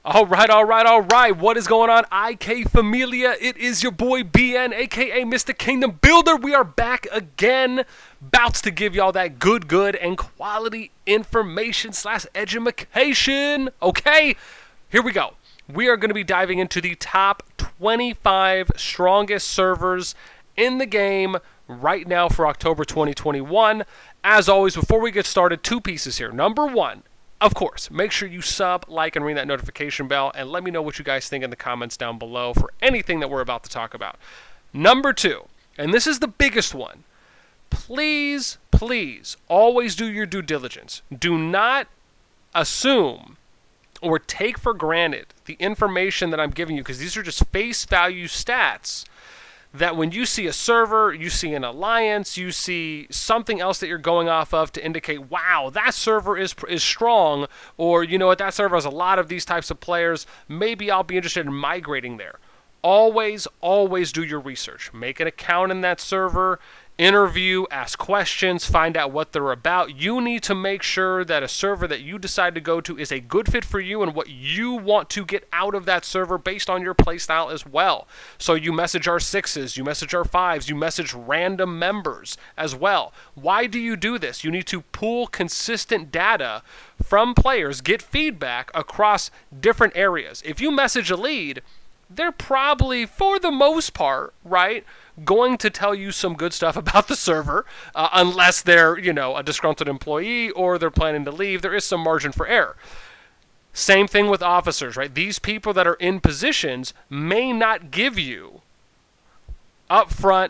All right, all right, all right. What is going on, IK Familia? It is your boy BN, aka Mr. Kingdom Builder. We are back again, bouts to give y'all that good, and quality information slash edumacation. Okay, here we go. We are going to be diving into the top 25 strongest servers in the game right now for October 2021. As always, before we get started, two pieces here. Number one, of course, make sure you sub, like, and ring that notification bell, and let me know what you guys think in the comments down below for anything that we're about to talk about. Number two, and this is the biggest one, please, always do your due diligence. Do not assume or take for granted the information that I'm giving you, because these are just face value stats that when you see a server, you see an alliance, you see something else that you're going off of to indicate, wow, that server is strong, or you know what, that server has a lot of these types of players, maybe I'll be interested in migrating there. Always do your research. Make an account in that server, interview, ask questions, find out what they're about. You need to make sure that a server that you decide to go to is a good fit for you and what you want to get out of that server based on your playstyle as well. So you message our 6s, you message our 5s, you message random members as well. Why do you do this? You need to pull consistent data from players, get feedback across different areas. If you message a lead, they're probably, for the most part, right, going to tell you some good stuff about the server, unless they're, a disgruntled employee or they're planning to leave. There is some margin for error. Same thing with officers, right? These people that are in positions may not give you upfront,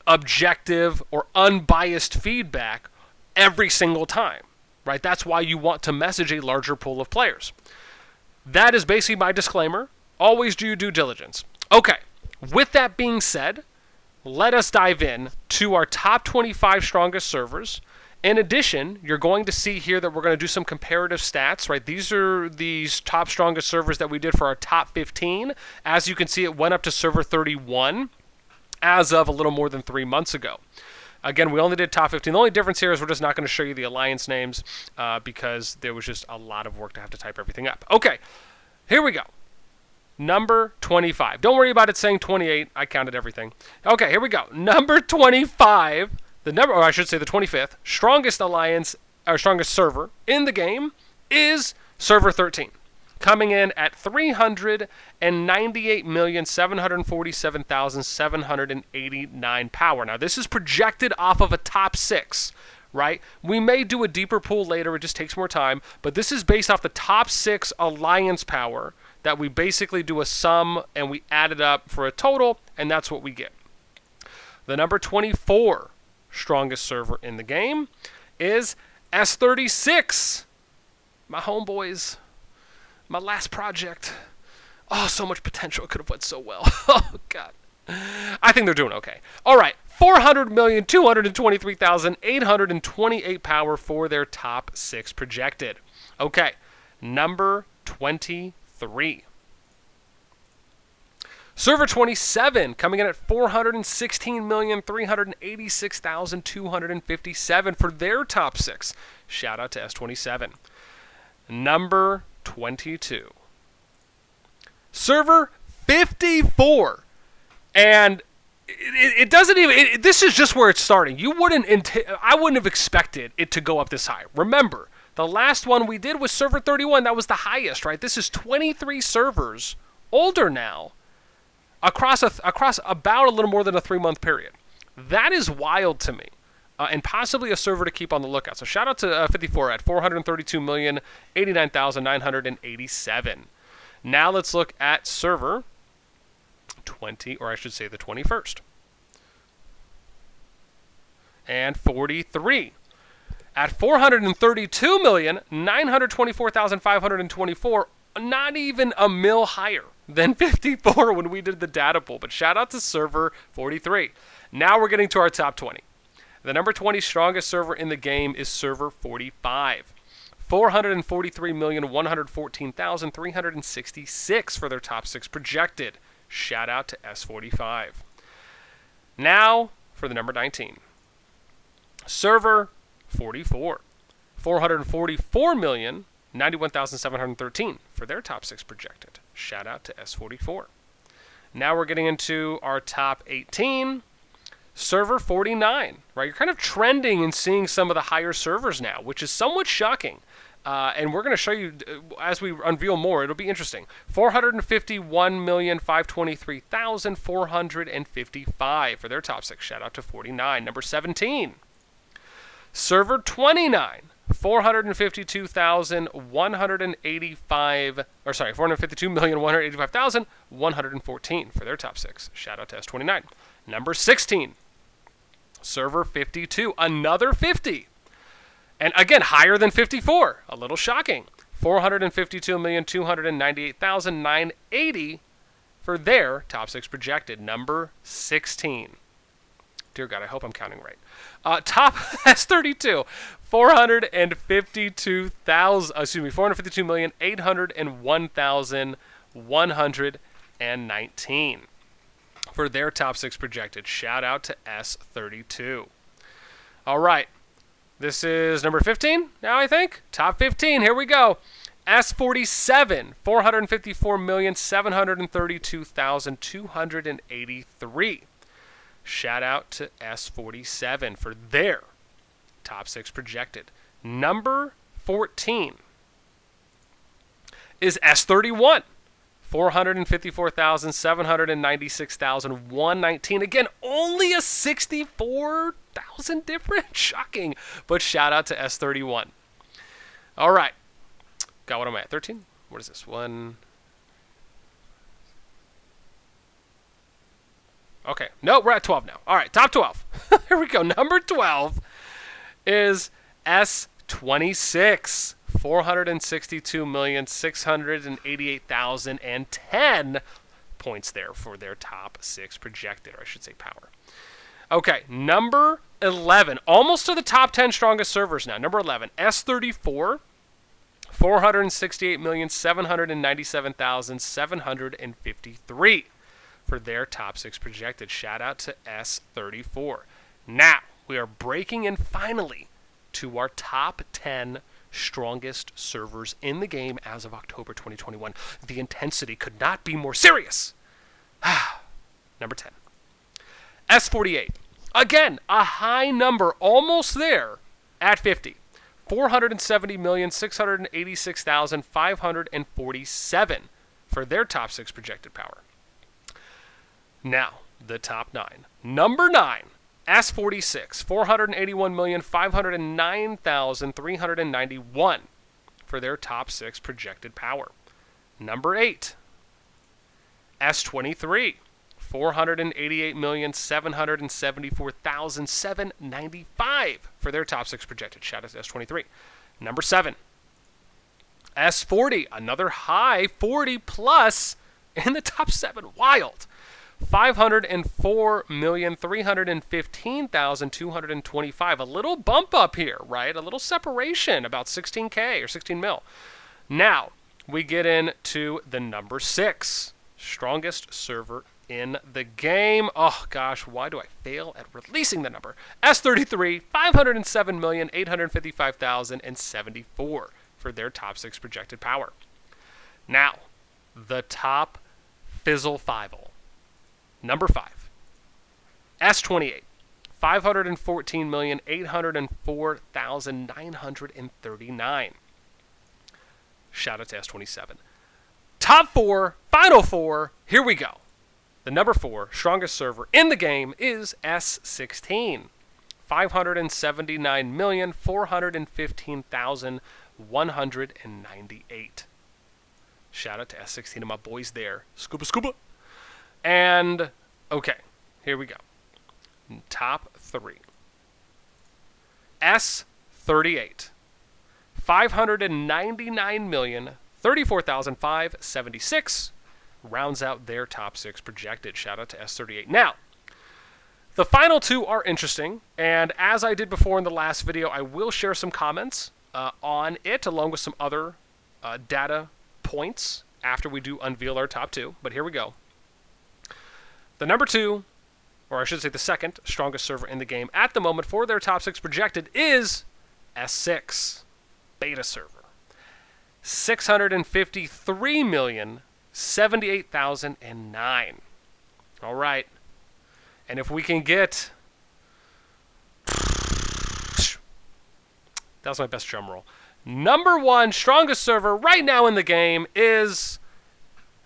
objective, or unbiased feedback every single time, right? That's why you want to message a larger pool of players. That is basically my disclaimer. Always do your due diligence. Okay, with that being said, let us dive in to our top 25 strongest servers. In addition, you're going to see here that we're going to do some comparative stats, right? These are these top strongest servers that we did for our top 15. As you can see, it went up to server 31 as of a little more than 3 months ago. Again, we only did top 15. The only difference here is we're just not going to show you the alliance names because there was just a lot of work to have to type everything up. Okay, here we go. Number 25. Don't worry about it saying 28. I counted everything. Okay, here we go. Number 25, or I should say the 25th, strongest alliance, or strongest server in the game is server 13. Coming in at 398,747,789 power. Now, this is projected off of a top 6, right? We may do a deeper pool later. It just takes more time. But this is based off the top 6 alliance power that we basically do a sum and we add it up for a total, and that's what we get. The number 24 strongest server in the game is S36. My homeboys, my last project. Oh, so much potential. It could have went so well. Oh, God. I think they're doing okay. All right, 400,223,828 power for their top 6 projected. Okay, number 23. Server 27 coming in at 416,386,257 for their top 6. Shout out to S27. Number 22. Server 54. And it doesn't even, this is just where it's starting. I wouldn't have expected it to go up this high. Remember, the last one we did was server 31. That was the highest, right? This is 23 servers older now across about a little more than a 3-month period. That is wild to me, and possibly a server to keep on the lookout. So shout out to 54 at 432,089,987. Now let's look at server 20, or I should say the 21st. And 43. At 432,924,524, not even a mil higher than 54 when we did the data pool. But shout out to server 43. Now we're getting to our top 20. The number 20 strongest server in the game is server 45. 443,114,366 for their top 6 projected. Shout out to S45. Now for the number 19. Server 44. 444,000,000 91,713 for their top 6 projected. Shout out to S44. Now we're getting into our top 18. Server 49, right? You're kind of trending and seeing some of the higher servers now, which is somewhat shocking. And we're going to show you, as we unveil more, it'll be interesting. 451,523,455 for their top 6. Shout out to 49. Number 17. Server 29. 452,185,114 for their top 6. Shout out to S29. Number 16. Server 52, another 50. And again, higher than 54. A little shocking. 452,298,980 for their top 6 projected. Number 16. Dear God, I hope I'm counting right. Top S32, 452,801,119 for their top 6 projected. Shout out to S32. All right. This is number 15 now, I think. Top 15. Here we go. S47, 454,732,283. Shout out to S47 for their top 6 projected. Number 14 is S31. 454,796,119. Again, only a 64,000 difference. Shocking. But shout out to S31. All right. Got what am I at? 13? What is this? One. Okay. No, we're at 12 now. All right. Top 12. Here we go. Number 12 is S26. 462,688,010 points there for their top 6 projected, or I should say power. Okay, number 11, almost to the top 10 strongest servers now. Number 11, S34, 468,797,753 for their top 6 projected. Shout out to S34. Now, we are breaking in finally to our top 10 strongest servers in the game as of October 2021. The intensity could not be more serious. Number 10. S48. Again, a high number, almost there at 50. 470,686,547 for their top 6 projected power. Now, the top 9. Number 9. S46, 481,509,391 for their top 6 projected power. Number 8, S23, 488,774,795 for their top 6 projected. Shout out to S23. Number 7, S40, another high 40 plus in the top 7. Wild. 504,315,225. A little bump up here, right? A little separation, about 16K or 16 mil. Now, we get into the number 6. Strongest server in the game. Oh, gosh, why do I fail at releasing the number? S33, 507,855,074 for their top 6 projected power. Now, the top Fizzle Fivel. Number 5, S28, 514,804,939. Shout out to S27. Top 4, final 4, here we go. The number 4 strongest server in the game is S16, 579,415,198. Shout out to S16 and my boys there. Scuba, scuba. And, okay, here we go. Top 3. S38. 599,034,576 rounds out their top 6 projected. Shout out to S38. Now, the final 2 are interesting, and as I did before in the last video, I will share some comments on it, along with some other data points after we do unveil our top 2. But here we go. The number 2, or I should say the second strongest server in the game at the moment for their top 6 projected is S6, beta server. 653,078,009. All right. And if we can get... That was my best drum roll. Number one strongest server right now in the game is...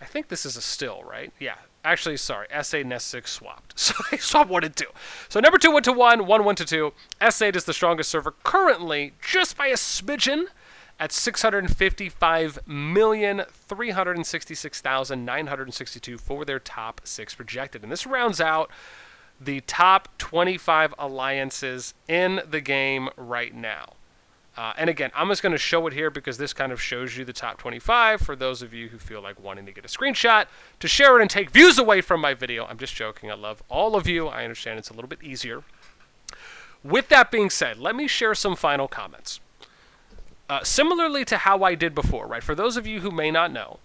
I think this is a still, right? Yeah. Actually, sorry. S8 and S6 swapped. So they swapped 1 and 2. So number 2 went to 1, 1 went to 2. S8 is the strongest server currently, just by a smidgen, at 655,366,962 for their top 6 projected. And this rounds out the top 25 alliances in the game right now. And again, I'm just going to show it here because this kind of shows you the top 25 for those of you who feel like wanting to get a screenshot to share it and take views away from my video. I'm just joking. I love all of you. I understand it's a little bit easier. With that being said, let me share some final comments. Similarly to how I did before, right? For those of you who may not know,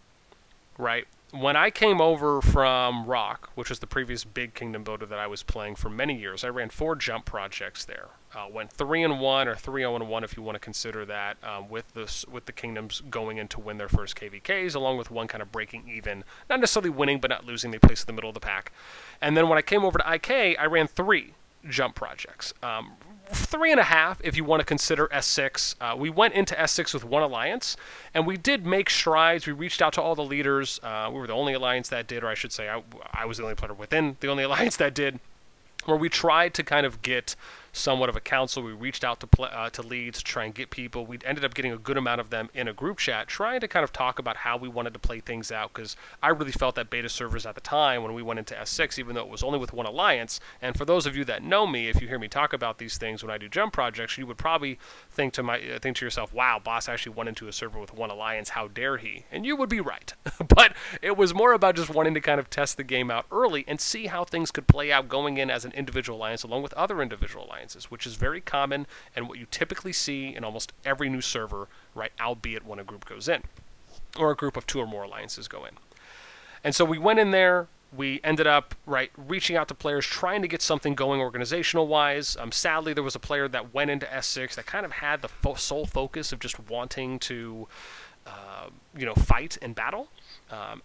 right? When I came over from Rock, which was the previous big kingdom builder that I was playing for many years, I ran 4 jump projects there. Went 3-1 or 3-0-1 if you want to consider that, with the kingdoms going in to win their first KVKs, along with one kind of breaking even, not necessarily winning, but not losing. They placed in the middle of the pack. And then when I came over to IK, I ran 3 jump projects. 3.5 if you want to consider S6. We went into S6 with 1 alliance, and we did make strides. We reached out to all the leaders. We were the only alliance that did, or I should say I was the only player within the only alliance that did, where we tried to kind of get somewhat of a council. We reached out to leads to try and get people. We ended up getting a good amount of them in a group chat, trying to kind of talk about how we wanted to play things out, because I really felt that beta servers at the time when we went into S6, even though it was only with 1 alliance, and for those of you that know me, if you hear me talk about these things when I do jump projects, you would probably think to yourself, wow, Boss actually went into a server with 1 alliance, how dare he? And you would be right. But it was more about just wanting to kind of test the game out early and see how things could play out going in as an individual alliance along with other individual alliances, which is very common and what you typically see in almost every new server, right, albeit when a group goes in, or a group of 2 or more alliances go in. And so we went in there, we ended up, right, reaching out to players, trying to get something going organizational-wise. Sadly, there was a player that went into S6 that kind of had the sole focus of just wanting to, fight and battle.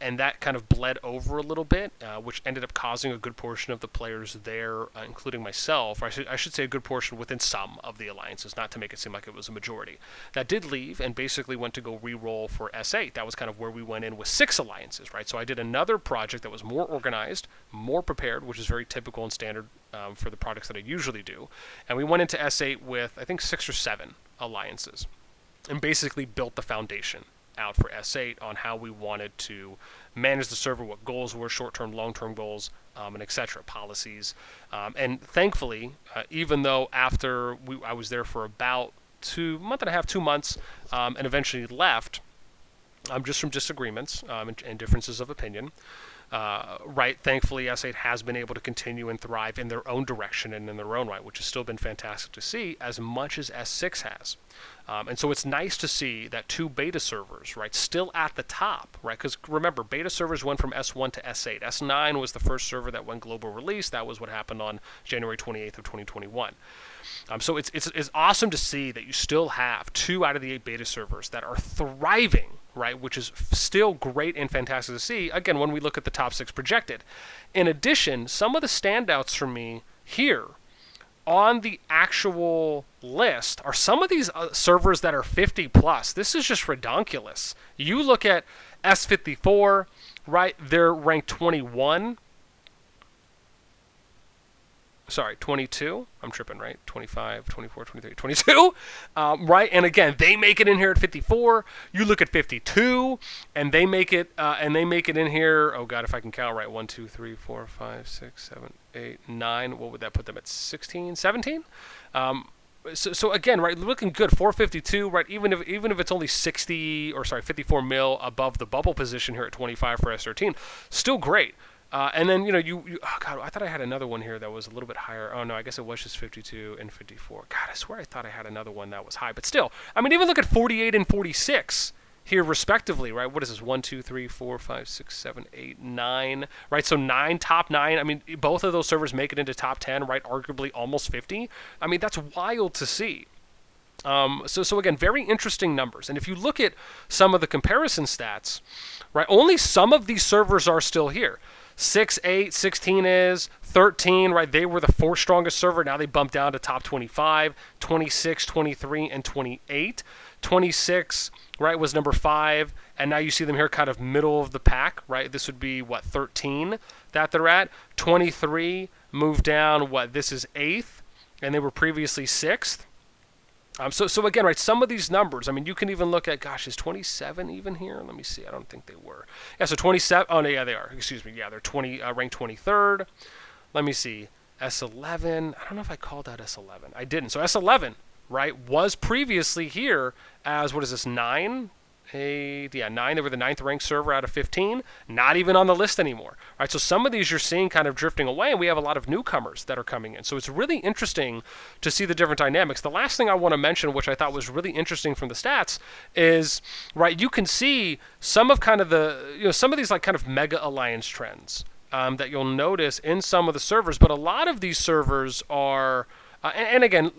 And that kind of bled over a little bit, which ended up causing a good portion of the players there, including myself, or I should say a good portion within some of the alliances, not to make it seem like it was a majority, that did leave and basically went to go re-roll for S8. That was kind of where we went in with 6 alliances, right? So I did another project that was more organized, more prepared, which is very typical and standard for the products that I usually do. And we went into S8 with, I think, 6 or 7 alliances, and basically built the foundation out for S8 on how we wanted to manage the server, what goals were, short-term, long-term goals, and etc., policies. And thankfully, even though after I was there for about 2 months, and eventually left, just from disagreements and differences of opinion, right, thankfully S8 has been able to continue and thrive in their own direction and in their own right, which has still been fantastic to see, as much as S6 has. And so it's nice to see that 2 beta servers, right, still at the top, right? Because remember, beta servers went from S1 to S8. S9 was the first server that went global release. That was what happened on January 28th of 2021. So it's awesome to see that you still have 2 out of the 8 beta servers that are thriving, right, which is still great and fantastic to see, again, when we look at the top 6 projected. In addition, some of the standouts for me here on the actual list are some of these servers that are 50 plus. This is just redonkulous. You look at S54, right? They're ranked 21. Sorry, 22. I'm tripping, right? 25, 24, 23, 22. Right? And again, they make it in here at 54. You look at 52, and they make it in here. Oh God, if I can count right. 1, 2, 3, 4, 5, 6, 7, 8, 9. What would that put them at? 16, 17? So again, right, looking good. 452, right? Even if it's only 54 mil above the bubble position here at 25 for S13, still great. And then, oh God, I thought I had another one here that was a little bit higher. Oh no, I guess it was just 52 and 54. God, I swear I thought I had another one that was high, but still, I mean, even look at 48 and 46 here respectively, right? What is this? 1, 2, 3, 4, 5, 6, 7, 8, 9, right? So 9, top 9. I mean, both of those servers make it into top 10, right? Arguably almost 50. I mean, that's wild to see. So again, very interesting numbers. And if you look at some of the comparison stats, right, only some of these servers are still here. 6, 8, 16 is, 13, right, they were the fourth strongest server. Now they bumped down to top 25, 26, 23, and 28. 26, right, was number 5, and now you see them here kind of middle of the pack, right? This would be, what, 13 that they're at. 23 moved down, what, this is 8th, and they were previously 6th. So again, right, some of these numbers, I mean, you can even look at, gosh, is 27 even here? Let me see. I don't think they were. Yeah, so 27. Oh, no, yeah, they are. Excuse me. Yeah, they're ranked 23rd. Let me see. S11. I don't know if I called that S11. I didn't. So S11, right, was previously here as, what is this, 9? 9. They were the 9th ranked server out of 15. Not even on the list anymore. Right, so some of these you're seeing kind of drifting away, and we have a lot of newcomers that are coming in. So it's really interesting to see the different dynamics. The last thing I want to mention, which I thought was really interesting from the stats, is, right, you can see some of kind of the, some of these like kind of mega alliance trends that you'll notice in some of the servers. But a lot of these servers are, and again,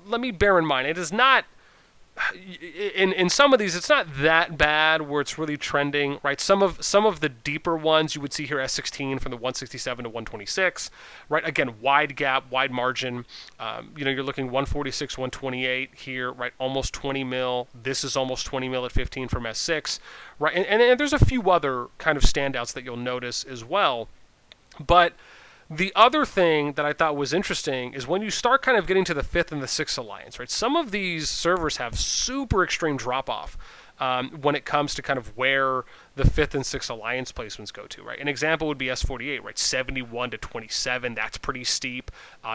let me bear in mind, it is not, in some of these, it's not that bad where it's really trending, right? Some of the deeper ones you would see here, S16 from the 167 to 126, right? Again, wide gap, wide margin. You're looking 146, 128 here, right? Almost 20 mil. This is almost 20 mil at 15 from S6, right? And there's a few other kind of standouts that you'll notice as well, but the other thing that I thought was interesting is when you start kind of getting to the 5th and the 6th alliance, right? Some of these servers have super extreme drop-off when it comes to kind of where the 5th and 6th alliance placements go to, right? An example would be S48, right? 71 to 27, that's pretty steep.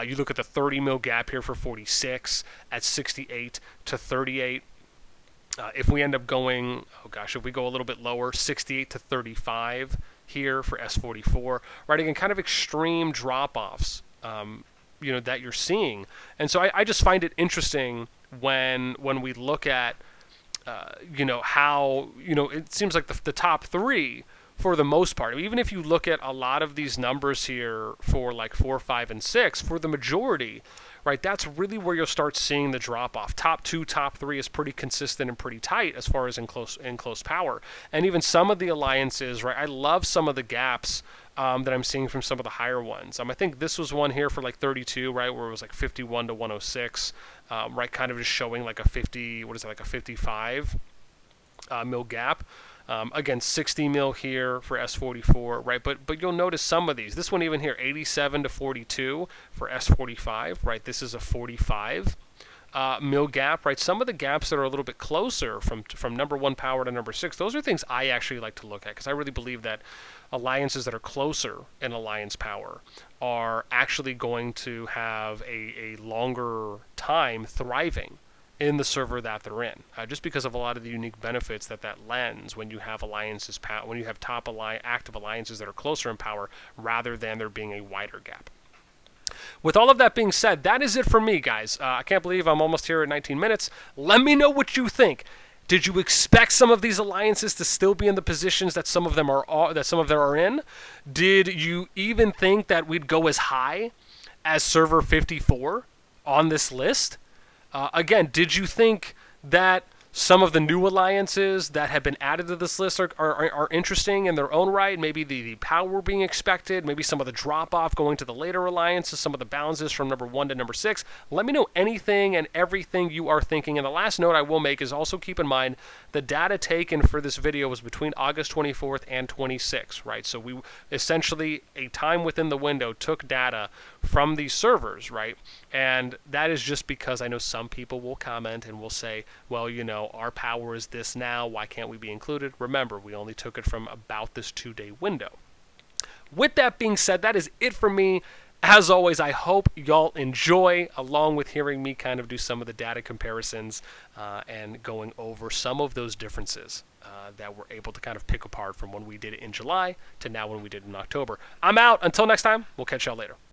You look at the 30 mil gap here for 46 at 68 to 38. If we end up going, if we go a little bit lower, 68 to 35 here for S44, right? Again, kind of extreme drop-offs, that you're seeing. And so I just find it interesting when we look at, how, it seems like the top 3, for the most part, even if you look at a lot of these numbers here for like 4, 5, and 6, for the majority, right, that's really where you'll start seeing the drop-off. Top 2, top 3 is pretty consistent and pretty tight as far as in close power. And even some of the alliances, right, I love some of the gaps that I'm seeing from some of the higher ones. I think this was one here for like 32, right, where it was like 51 to 106, right, kind of just showing like a 55 mil gap. Again, 60 mil here for S44, right? But you'll notice some of these. This one even here, 87 to 42 for S45, right? This is a 45 mil gap, right? Some of the gaps that are a little bit closer from number 1 power to number 6, those are things I actually like to look at, because I really believe that alliances that are closer in alliance power are actually going to have a longer time thriving in the server that they're in, just because of a lot of the unique benefits that lends when you have alliances, when you have active alliances that are closer in power, rather than there being a wider gap. With all of that being said, that is it for me, guys. I can't believe I'm almost here at 19 minutes. Let me know what you think. Did you expect some of these alliances to still be in the positions that some of them are in? Did you even think that we'd go as high as server 54 on this list? Again, did you think that some of the new alliances that have been added to this list are interesting in their own right? Maybe the power being expected, maybe some of the drop-off going to the later alliances, some of the balances from number 1 to number 6. Let me know anything and everything you are thinking. And the last note I will make is also keep in mind the data taken for this video was between August 24th and 26th, right? So we essentially, a time within the window, took data from these servers, right? And that is just because I know some people will comment and will say, well, our power is this now, why can't we be included? Remember, we only took it from about this 2-day window. With that being said, that is it for me. As always, I hope y'all enjoy, along with hearing me kind of do some of the data comparisons and going over some of those differences that we're able to kind of pick apart from when we did it in July to now when we did it in October. I'm out. Until next time, we'll catch y'all later.